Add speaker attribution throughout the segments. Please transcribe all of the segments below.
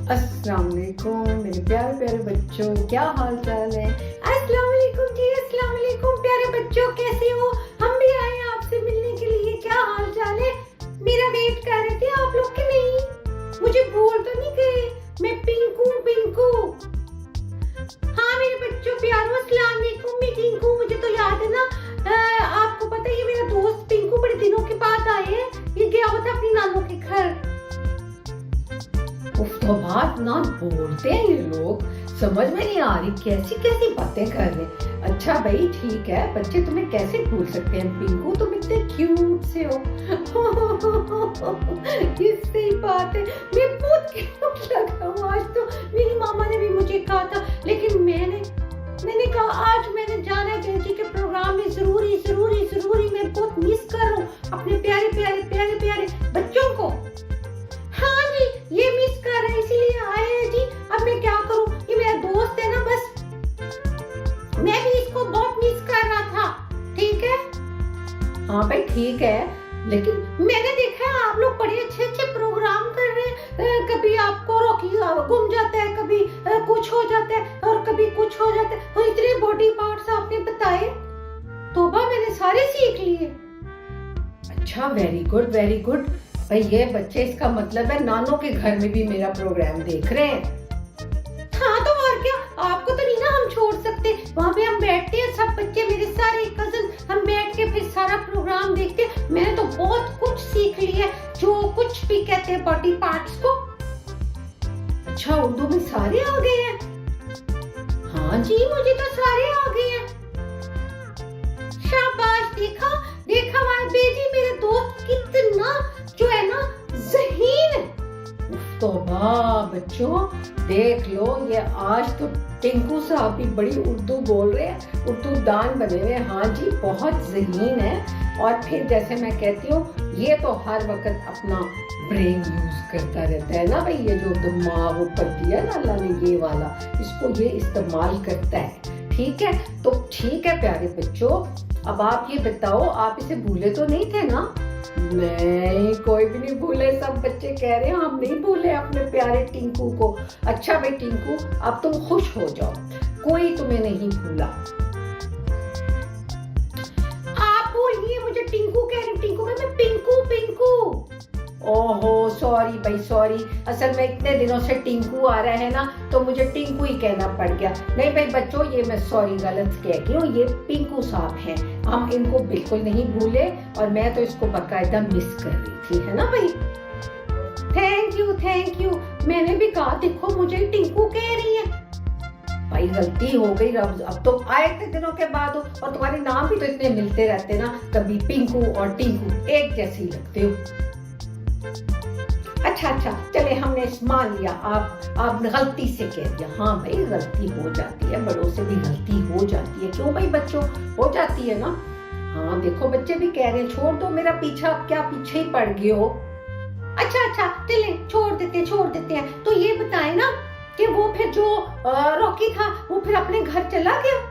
Speaker 1: अस्सलाम वालेकुम मेरे प्यारे प्यारे बच्चों, क्या हाल चाल है। अस्सलाम वालेकुम जी, अस्सलाम वालेकुम प्यारे बच्चों, कैसे हो। हम भी आए हैं आपसे मिलने के लिए। क्या हाल चाल है। मेरा वेट कर रहे थे आप लोग के। नहीं, मुझे भूल तो नहीं गए। मैं पिंकू पिंकू। हाँ मेरे बच्चों प्यारों, अस्सलाम वालेकुम। मैं पिंकू, मुझे तो याद है ना। आपको पता है ये मेरा दोस्त पिंकू बड़े दिनों के बाद आए हैं। ये गया हुआ था अपनी नानों के घर। उफ, तो बात ना बोलते हैं ये लोग, समझ में नहीं आ रही कैसी कैसी बातें कर रहे। अच्छा भाई ठीक है, बच्चे तुम्हें कैसे भूल सकते हैं। पिंकू तुम इतने क्यूट से हो। ये सही बात है, मैं बहुत क्यूट लग रहा हूँ आज तो। मेरी मामा ने भी मुझे कहा था, लेकिन मैंने कहा आज मैंने जाना है बेटी के प्रोग्राम में। जरूरी जरूरी जरूरी मैं बहुत मिस कर रहा हूँ अपने प्यारे प्यारे प्यारे प्यारे बच्चों को। हाँ जी, ये मिस कर रहे हैं इसीलिए आए हैं जी। अब मैं क्या करूं, ये मेरा दोस्त है ना, बस मैं भी इसको बहुत मिस कर रहा था। ठीक है। हाँ भाई ठीक है, लेकिन मैंने देखा है आप लोग बड़े अच्छे अच्छे प्रोग्राम कर रहे हैं। कभी आपको रॉकी गुम जाता है, कभी कुछ हो जाता है और कभी कुछ हो जाता है। और इतने बॉडी पार्ट्स आपने बताए, तोबा मैंने सारे सीख लिए। अच्छा, वेरी गुड वेरी गुड। भाई ये बच्चे, इसका मतलब है नानों के घर में भी मेरा प्रोग्राम देख रहे हैं। हाँ तो और क्या, आपको तो नहीं ना हम छोड़ सकते। वहाँ पे हम बैठते हैं सब बच्चे, मेरे सारे कजन, हम बैठ के फिर सारा प्रोग्राम देखते हैं। मैंने तो बहुत कुछ सीख लिया है, जो कुछ भी कहते हैं बॉडी पार्ट्स को। अच्छा, उर्दू में सारे आ गए हैं। हाँ जी, मुझे तो सारे आ गए हैं। शाबाश, देखा देखा हमारा बेटी, मेरे दोस्त कितना जो है ना ज़हीन। तौबा बच्चों, देख लो ये आज तो टिंकू साहब भी बड़ी उर्दू बोल रहे हैं, उर्दू दान बने हुए। हाँ जी, बहुत ज़हीन है। और फिर जैसे मैं कहती हूँ, ये तो हर वक्त अपना ब्रेन यूज करता रहता है ना भाई। ये जो दिमाग ऊपर दिया ना अल्लाह ने, ये वाला, इसको ये इस्तेमाल करता है। ठीक है, तो ठीक है प्यारे बच्चों, अब आप ये बताओ, आप इसे भूले तो नहीं थे ना। नहीं, कोई भी नहीं भूले। सब बच्चे कह रहे हैं हम नहीं भूले अपने प्यारे टिंकू को। अच्छा भाई टिंकू, अब तुम खुश हो जाओ, कोई तुम्हें नहीं भूला। आप बोलिए, मुझे टिंकू कह रहे, टिंकू में मैं पिंकू पिंकू। ओहो सॉरी भाई सॉरी, असल में इतने दिनों से टिंकू आ रहा है ना, तो मुझे टिंकू ही कहना पड़ गया। नहीं भाई बच्चों, ये मैं सॉरी गलत कह गई हूँ। ये पिंकू साहब हैं, हम इनको बिल्कुल नहीं भूले। और मैं तो इसको बकायदा मिस कर रही थी, है ना भाई। Thank you. मैंने भी कहा देखो मुझे टिंकू कह रही है। भाई गलती हो गई। अब तो आए थे दिनों के बाद हो, और तुम्हारे नाम भी तो इतने मिलते रहते ना, कभी पिंकू और टिंकू एक जैसे ही लगते हो। अच्छा, चले हमने मान लिया, आप गलती से कह दिया। हाँ भाई गलती हो जाती है, बड़ों से भी गलती हो जाती है। क्यों भाई बच्चों, हो जाती है ना। हाँ देखो बच्चे भी कह रहे हैं छोड़ दो मेरा पीछा, क्या पीछे ही पड़ गए हो। अच्छा, चले छोड़ देते हैं। तो ये बताए ना कि वो फिर जो रॉकी था, वो फिर अपने घर चला गया।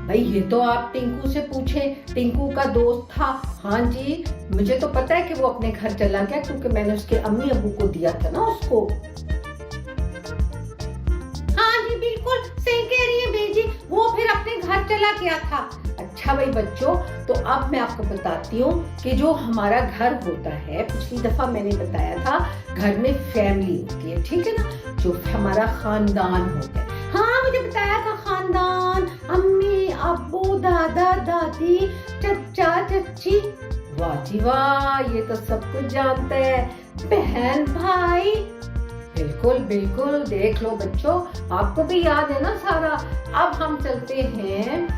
Speaker 1: भाई ये तो आप टिंकू से पूछे, टिंकू का दोस्त था। हाँ जी, मुझे तो पता है कि वो अपने घर चला गया, क्योंकि मैंने उसके अम्मी अबू को दिया था ना उसको। हाँ जी बिल्कुल सही कह रही है बेजी, वो फिर अपने घर चला गया था। अच्छा भाई बच्चों, तो अब मैं आपको बताती हूँ कि जो हमारा घर होता है, पिछली दफा मैंने बताया था घर में फैमिली होती है, ठीक है ना, जो हमारा खानदान होता है। हाँ मुझे बताया था, खानदान, अम्मी अब्बू दादा दादी चचा चची। वाह जी वाह, ये तो सब कुछ जानता है। बहन भाई, बिल्कुल देख लो बच्चों, आपको भी याद है ना सारा। अब हम चलते हैं,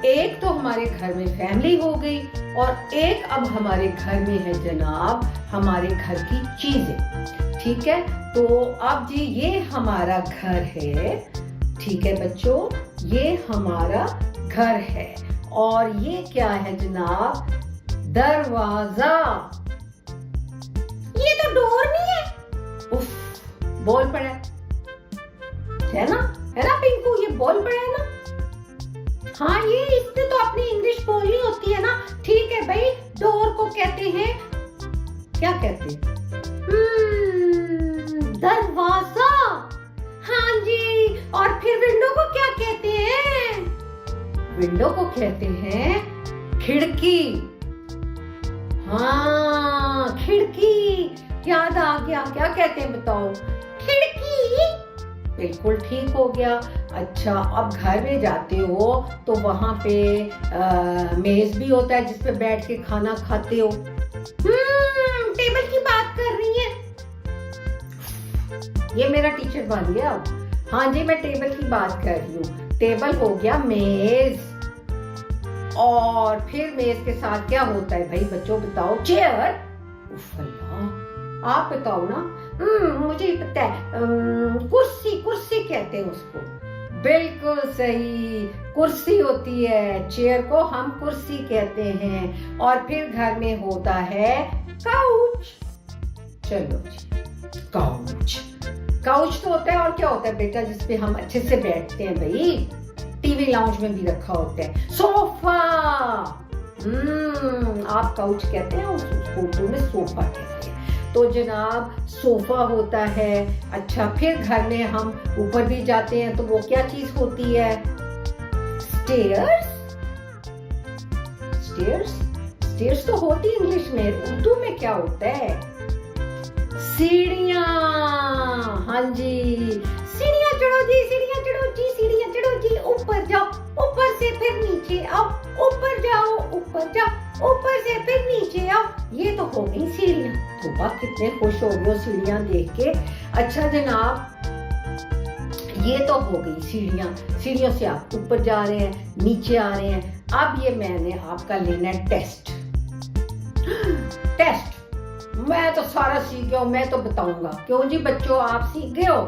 Speaker 1: एक तो हमारे घर में फैमिली हो गई, और एक अब हमारे घर में है जनाब हमारे घर की चीजें। ठीक है, तो अब जी ये हमारा घर है। ठीक है बच्चों, ये हमारा घर है। और ये क्या है जनाब, दरवाजा। ये तो डोर नहीं है। उफ, बोल पड़ा है ना पिंकू, ये बोल पड़ा है ना। हाँ, ये इसने तो अपनी इंग्लिश बोलनी होती है ना। ठीक है भाई, डोर को कहते हैं, क्या कहते हैं, दरवाजा। और फिर विंडो को क्या कहते हैं? विंडो को कहते हैं खिड़की। हाँ, खिड़की याद आ गया। क्या कहते हैं बताओ? खिड़की। बिल्कुल ठीक हो गया। अच्छा, अब घर में जाते हो तो वहां पे मेज भी होता है जिसपे बैठ के खाना खाते हो। टेबल की बात कर रही है। ये मेरा टीचर बन गया। हाँ जी, मैं टेबल की बात कर रही हूँ। टेबल हो गया मेज, और फिर मेज के साथ क्या होता है भाई बच्चों बताओ? चेयर। उफ अल्लाह, आप बताओ ना। मुझे पता है, कुर्सी। कुर्सी कहते हैं उसको। बिल्कुल सही, कुर्सी होती है। चेयर को हम कुर्सी कहते हैं। और फिर घर में होता है काउच। चलो जी, काउच। काउच तो होता है, और क्या होता है बेटा जिसपे हम अच्छे से बैठते हैं भाई? टीवी लाउंज में भी रखा होता है सोफा। आप काउच कहते हैं, उसको उर्दू में सोफा कहते हैं। तो जनाब सोफा होता है। अच्छा, फिर घर में हम ऊपर भी जाते हैं तो वो क्या चीज होती है? स्टेयर्स। स्टेयर्स, स्टेयर्स तो होती है इंग्लिश में। उर्दू में क्या होता है? सीढ़ियाँ। हाँ जी, सीढ़ियाँ चढ़ो जी, सीढ़ियाँ चढ़ो जी, सीढ़ियाँ चढ़ो जी। ऊपर जाओ, ऊपर से फिर नीचे आओ, ऊपर जाओ, ऊपर जाओ, ऊपर से फिर नीचे आओ। ये तो हो गई सीढ़ियाँ। तो वाह, कितने खुश हो गए सीढ़ियाँ देख के। अच्छा जनाब, ये तो हो गई सीढ़ियाँ। सीढ़ियों से आप ऊपर जा रहे हैं, नीचे आ रहे हैं। अब ये मैंने आपका लेना है टेस्ट। टेस्ट मैं तो सारा सीख गया हूँ, मैं तो बताऊंगा। क्यों जी बच्चों, आप सीख गए हो?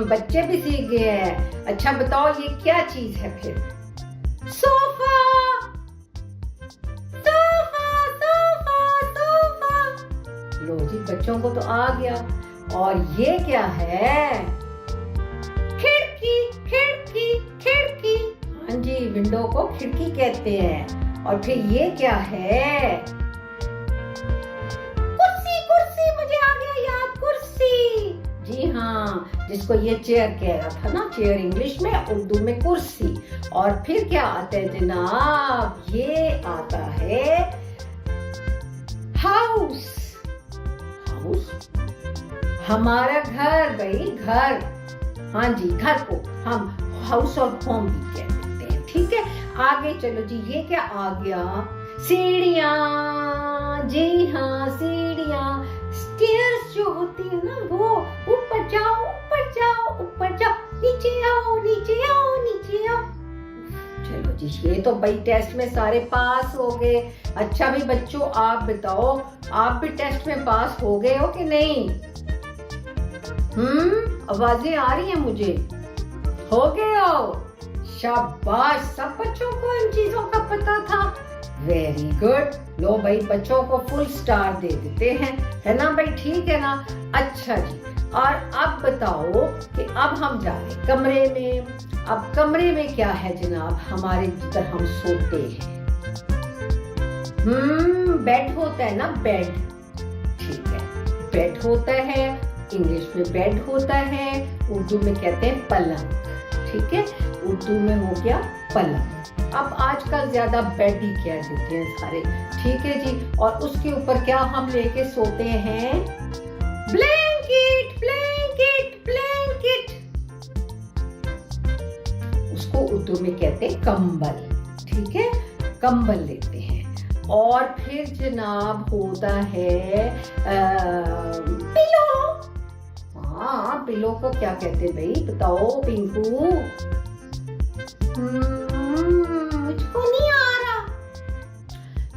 Speaker 1: बच्चे भी सीख गए हैं। अच्छा बताओ, ये क्या चीज है फिर? सोफा। Sofa, sofa, sofa. लो जी, बच्चों को तो आ गया। और ये क्या है? खिड़की। खिड़की, खिड़की। हाँ जी, विंडो को खिड़की कहते हैं। और फिर ये क्या है? कुर्सी। कुर्सी, मुझे आ गया याद, कुर्सी। जी हाँ, जिसको ये चेयर कह रहा था ना, चेयर इंग्लिश में, उर्दू में कुर्सी। और फिर क्या आता है जनाब? ये आता है हाउस। हाउस, हमारा घर भाई, घर। हाँ जी, घर को हम हाउस और होम भी कह देते हैं। ठीक है, आगे चलो जी। ये क्या आ गया? सीढ़ियाँ। जी हाँ, सीढ़ियाँ। स्टेयर्स जो होती है ना, वो ऊपर जाओ, ऊपर जाओ, ऊपर जाओ, नीचे आओ, नीचे आओ, नीचे आओ। चलो जी, ये तो भाई टेस्ट में सारे पास हो गए। अच्छा भी बच्चों, आप बताओ, आप भी टेस्ट में पास हो गए हो कि नहीं? आवाजें आ रही हैं मुझे। हो गए हो? शाबाश, सब बच्चों को इन चीजों का पता था। Very good. लो भाई, बच्चों को फुल स्टार दे देते हैं, है ना भाई? ठीक है ना? अच्छा जी, और अब बताओ कि अब हम जा रहे कमरे में। अब कमरे में क्या है जनाब? हमारे जिधर हम सोते हैं। बेड होता है ना, बेड। ठीक है, बेड होता है। इंग्लिश में बेड होता है, उर्दू में कहते हैं पलंग। ठीक है, उर्दू में हो गया पलंग। अब आजकल ज्यादा बेड ही कह देते हैं सारे। ठीक है जी, और उसके ऊपर क्या हम लेके सोते हैं? ब्लैंकेट। Blanket, blanket. उसको उर्दू में कहते हैं कंबल। ठीक है, कंबल लेते हैं। और फिर जनाब होता है पिलो। हाँ, पिलो को क्या कहते हैं भाई? बताओ पिंकू। मुझको नहीं आ रहा।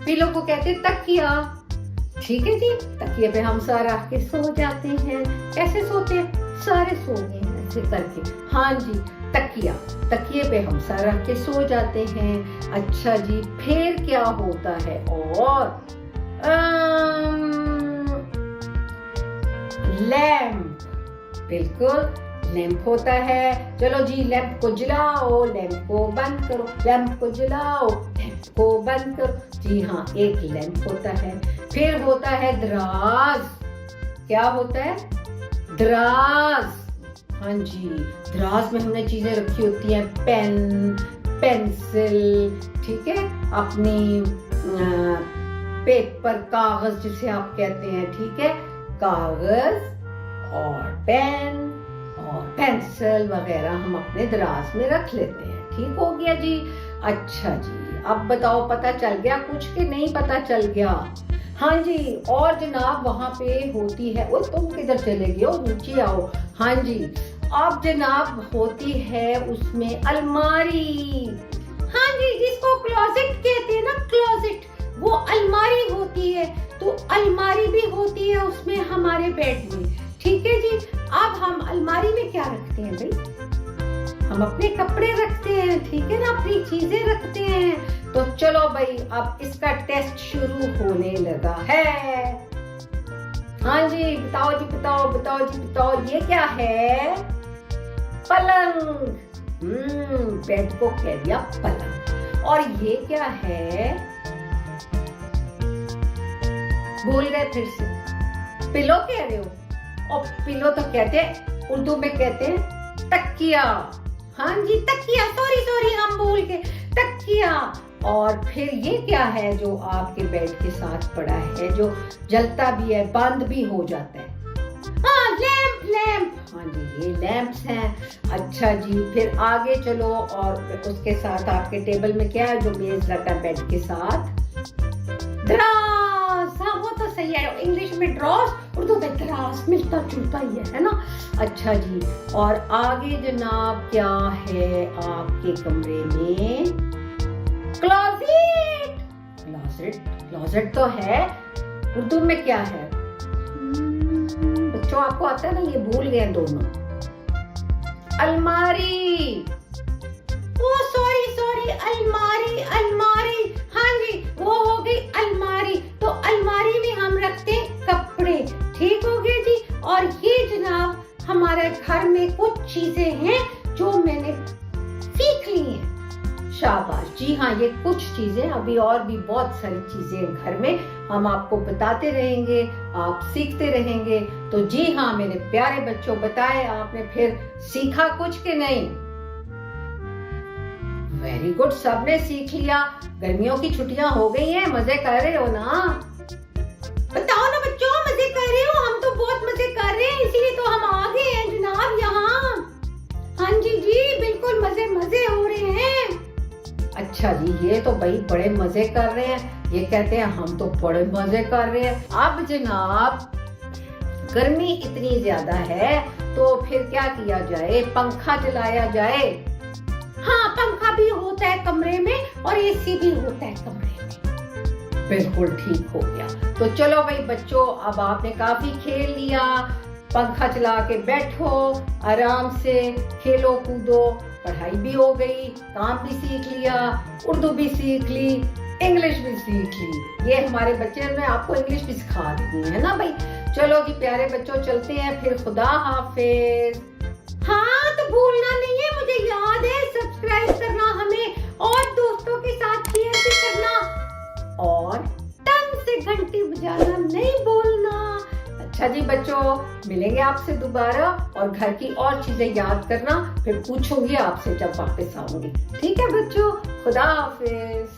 Speaker 1: पिलो को कहते हैं तकिया। ठीक है जी, तकिए पे हम सर रख के सो जाते हैं। कैसे सोते हैं? सारे सो गए हैं ऐसे करके। हाँ जी, तकिया। तकिए पे हम सर रख के सो जाते हैं। अच्छा जी, फिर क्या होता है? और लैंप। बिल्कुल, लैंप होता है। चलो जी, लैंप को जलाओ, लैंप को बंद करो, लैंप को जलाओ, लैंप को बंद करो। जी हाँ, एक लैंप होता है। फिर होता है दराज। क्या होता है? दराज। हाँ जी, दराज में हमने चीजें रखी होती हैं, पेन, पेंसिल, ठीक है, अपनी पेपर, कागज जिसे आप कहते हैं, ठीक है, कागज और पेन और पेंसिल वगैरह हम अपने दराज में रख लेते हैं। ठीक हो गया जी। अच्छा जी, अब बताओ पता चल गया कुछ कि नहीं पता चल गया? हाँ जी, और जनाब वहां पे होती है, वो तुम किधर चले गए हो, नीचे आओ। हाँ जी, अब जनाब होती है उसमें अलमारी। हाँ जी, जिसको क्लोजेट कहते हैं ना, क्लोजेट, वो अलमारी होती है। तो अलमारी भी होती है उसमें हमारे बेड में। ठीक है जी। अब हम अलमारी में क्या रखते हैं भाई? हम अपने कपड़े रखते हैं, ठीक है ना, अपनी चीजें रखते हैं। तो चलो भाई, अब इसका टेस्ट शुरू होने लगा है। हाँ जी, बताओ जी, बताओ बताओ जी, बताओ ये क्या है? पलंग। बेड को कह दिया पलंग। और ये क्या है? भूल गए फिर से? पिलो कह रहे हो? और पिलो तो कहते हैं, उर्दू में कहते हैं तकिया। हाँ जी, तकिया, सॉरी हम भूल गए, तकिया। और फिर ये क्या है जो आपके बेड के साथ पड़ा है, जो जलता भी है, बंद भी हो जाता है? हाँ, लैंप। हाँ जी, ये लैंप्स हैं। अच्छा जी, फिर आगे चलो, और उसके साथ आपके टेबल में क्या है जो मेज रखा है बेड के साथ? दराज। हाँ, वो तो सही है, इंग्लिश में ड्रॉस, उर्दू में दराज, मिलता जुलता ही है ना। अच्छा जी, और आगे जनाब क्या है आपके कमरे में? क्लोजेट। क्लोजेट तो है, उर्दू में क्या है? बच्चों आपको आता है ना, ये भूल गए दोनों। अलमारी। ओ सॉरी, अलमारी। हाँ जी, वो हो गई अलमारी। तो अलमारी में हम रखते हैं कपड़े। ठीक हो गया जी। और ये जनाब हमारे घर में कुछ चीजें हैं जो मैंने सीख ली हैं। शाबाश जी। हाँ, ये कुछ चीजें, अभी और भी बहुत सारी चीजें घर में हम आपको बताते रहेंगे, आप सीखते रहेंगे। तो जी हाँ मेरे प्यारे बच्चों, बताए आपने फिर सीखा कुछ कि नहीं? वेरी गुड, सबने सीख लिया। गर्मियों की छुट्टियां हो गई हैं, मजे कर रहे हो ना? बताओ ना बच्चों, मजे कर रहे हो? हम तो बहुत मजे कर रहे हैं, इसीलिए तो हम आ गए हैं जनाब यहाँ। हाँ जी, बिल्कुल मजे हो रहे हैं। अच्छा जी, ये तो भाई बड़े मजे कर रहे हैं, ये कहते हैं हम तो बड़े मजे कर रहे हैं। अब जनाब गर्मी इतनी ज्यादा है, तो फिर क्या किया जाए? पंखा चलाया जाए। हाँ, पंखा भी होता है कमरे में और एसी भी होता है कमरे में। बिल्कुल ठीक हो गया। तो चलो भाई बच्चों, अब आपने काफी खेल लिया, पंखा चला के बैठो, आराम से खेलो कूदो, पढ़ाई भी हो गई, काम भी सीख लिया, उर्दू भी सीख ली, इंग्लिश भी सीख ली। ये हमारे बच्चे ने आपको इंग्लिश भी सिखा दी है ना भाई। चलो जी प्यारे बच्चों, चलते हैं फिर, खुदा हाफिज। हाँ, तो भूलना नहीं है, मुझे याद है, सब्सक्राइब करना हमें, और दोस्तों के साथ शेयर भी करना, और टंग से घंटी बजाना नहीं भूलना। अच्छा जी बच्चों, मिलेंगे आपसे दोबारा, और घर की और चीजें याद करना, फिर पूछूंगी आपसे जब वापस आऊंगी। ठीक है बच्चों, खुदा हाफिज।